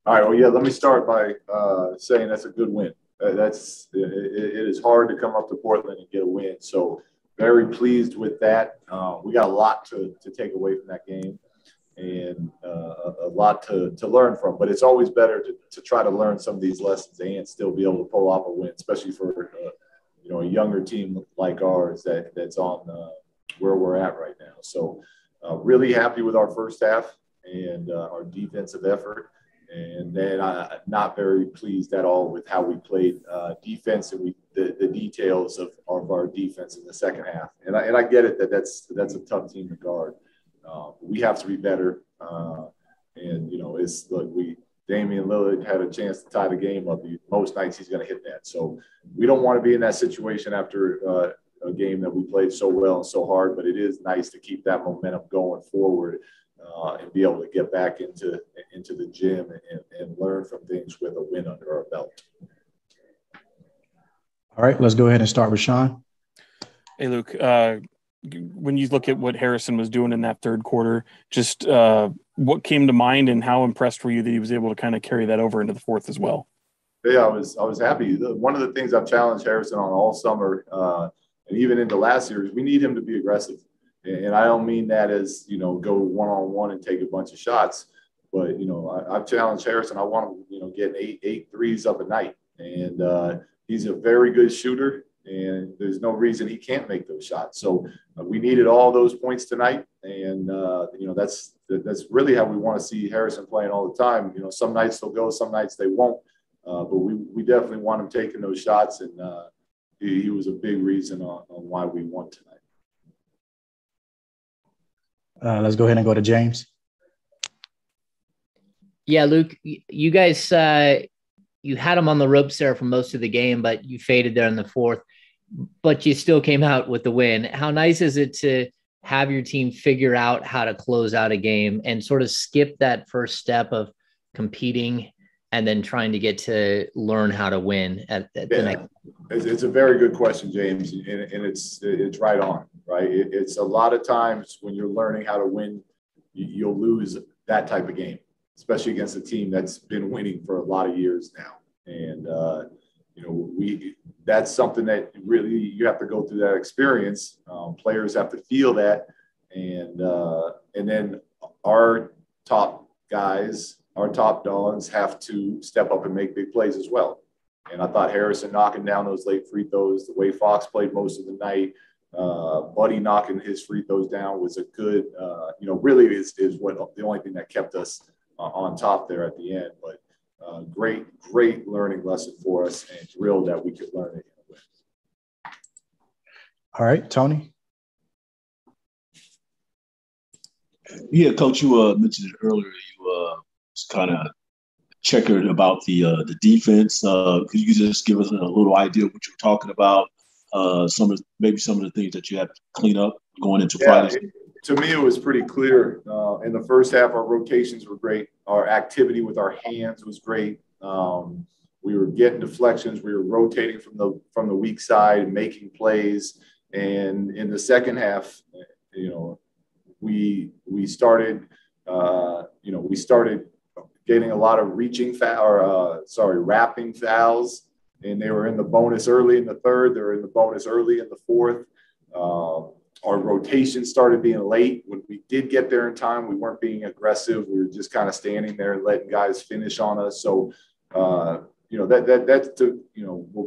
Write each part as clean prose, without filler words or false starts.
All right. Well, yeah. Let me start by saying that's a good win. It is hard to come up to Portland and get a win. So very pleased with that. We got a lot to take away from that game and a lot to learn from. But it's always better to try to learn some of these lessons and still be able to pull off a win, especially for a younger team like ours that's on where we're at right now. So really happy with our first half and our defensive effort. And then not very pleased at all with how we played defense and the details of our defense in the second half. And I get it that's a tough team to guard. We have to be better. It's like Damian Lillard had a chance to tie the game up. Most nights he's going to hit that. So we don't want to be in that situation after a game that we played so well and so hard. But it is nice to keep that momentum going forward. And be able to get back into the gym and learn from things with a win under our belt. All right, let's go ahead and start with Sean. Hey, Luke, when you look at what Harrison was doing in that third quarter, just what came to mind and how impressed were you that he was able to kind of carry that over into the fourth as well? Yeah, I was happy. One of the things I've challenged Harrison on all summer and even into last year is we need him to be aggressive. And I don't mean that as, go one-on-one and take a bunch of shots. But, I've challenged Harrison. I want him, getting eight threes up a night. And he's a very good shooter, and there's no reason he can't make those shots. So we needed all those points tonight. And, that's really how we want to see Harrison playing all the time. Some nights they'll go, some nights they won't. But we definitely want him taking those shots. And he was a big reason on why we won tonight. Let's go ahead and go to James. Yeah, Luke, you guys, you had them on the ropes there for most of the game, but you faded there in the fourth, but you still came out with the win. How nice is it to have your team figure out how to close out a game and sort of skip that first step of competing and then trying to get to learn how to win at the next? It's a very good question, James, and it's right on, right? It's a lot of times when you're learning how to win, you'll lose that type of game, especially against a team that's been winning for a lot of years now. And, that's something that really you have to go through that experience. Players have to feel that. And then our top guys, our top dogs have to step up and make big plays as well. And I thought Harrison knocking down those late free throws, the way Fox played most of the night, Buddy knocking his free throws down was a good, really is what the only thing that kept us on top there at the end. But great learning lesson for us, and thrilled that we could learn it. All right, Tony. Yeah, Coach, you mentioned it earlier. You was kind of checkered about the defense. Could you just give us a little idea of what you're talking about? Some of the things that you had to clean up going into Friday. To me, it was pretty clear. In the first half, our rotations were great. Our activity with our hands was great. We were getting deflections. We were rotating from the weak side, making plays. And in the second half, we started getting a lot of wrapping fouls, and they were in the bonus early in the third. They were in the bonus early in the fourth. Our rotation started being late. When we did get there in time, we weren't being aggressive. We were just kind of standing there and letting guys finish on us. So, will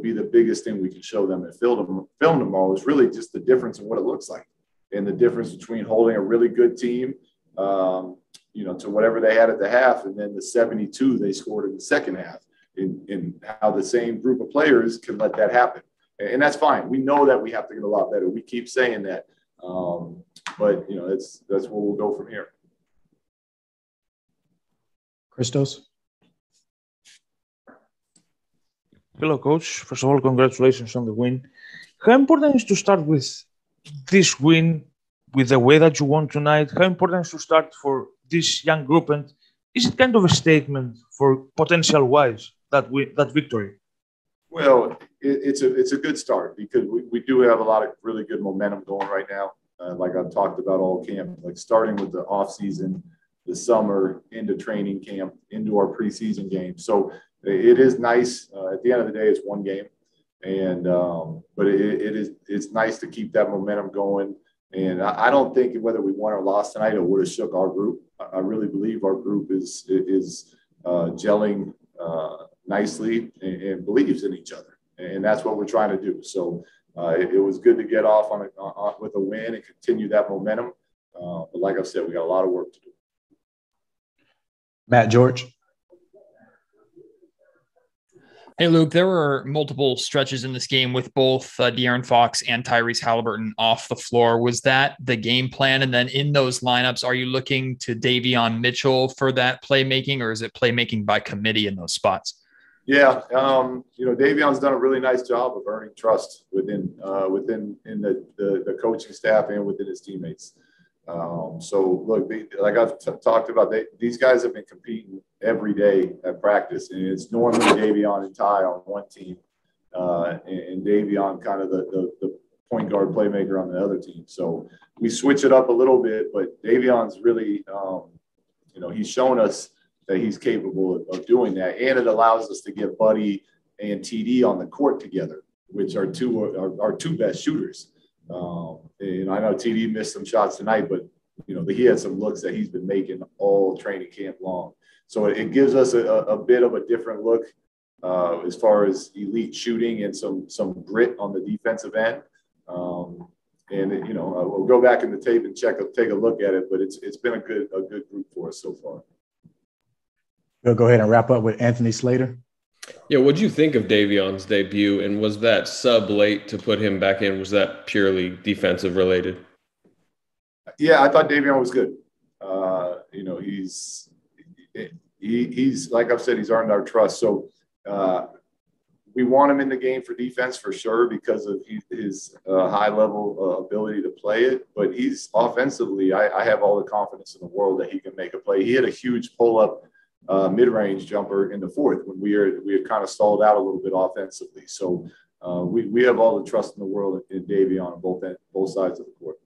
be the biggest thing we can show them and film tomorrow is really just the difference in what it looks like and the difference between holding a really good team, to whatever they had at the half, and then the 72 they scored in the second half, and how the same group of players can let that happen. And that's fine. We know that we have to get a lot better. We keep saying that. But that's where we'll go from here. Christos. Hello, Coach. First of all, congratulations on the win. How important is to start with this win, with the way that you won tonight? How important is to start for this young group? And is it kind of a statement for potential-wise, that victory? Well, it's a good start because we do have a lot of really good momentum going right now. Like I've talked about all camp, like starting with the offseason, the summer, into training camp, into our preseason game. So it is nice. At the end of the day, it's one game. And but it's nice to keep that momentum going. And I don't think whether we won or lost tonight, it would have shook our group. I really believe our group is gelling nicely and believes in each other. And that's what we're trying to do. So it was good to get off with a win and continue that momentum. But like I said, we got a lot of work to do. Matt George. Hey, Luke, there were multiple stretches in this game with both DeAaron Foxs and Tyrese Halliburton off the floor. Was that the game plan? And then in those lineups, are you looking to Davion Mitchell for that playmaking, or is it playmaking by committee in those spots? Yeah, Davion's done a really nice job of earning trust within the coaching staff and within his teammates. So look, like I've talked about, these guys have been competing every day at practice, and it's normally Davion and Ty on one team, and Davion kind of the point guard playmaker on the other team. So we switch it up a little bit, but Davion's really, he's shown us that he's capable of doing that, and it allows us to get Buddy and TD on the court together, which are our two best shooters. And I know TD missed some shots tonight, but he had some looks that he's been making all training camp long. So it gives us a bit of a different look as far as elite shooting and some grit on the defensive end. We'll go back in the tape and take a look at it, but it's been a good group for us so far. We'll go ahead and wrap up with Anthony Slater. Yeah, what'd you think of Davion's debut, and was that sub late to put him back in? Was that purely defensive related? Yeah, I thought Davion was good. He's like I've said, he's earned our trust. So we want him in the game for defense for sure because of his high level ability to play it. But he's offensively, I have all the confidence in the world that he can make a play. He had a huge pull up mid-range jumper in the fourth when we had kind of stalled out a little bit offensively. So we have all the trust in the world in Davion on both sides of the court.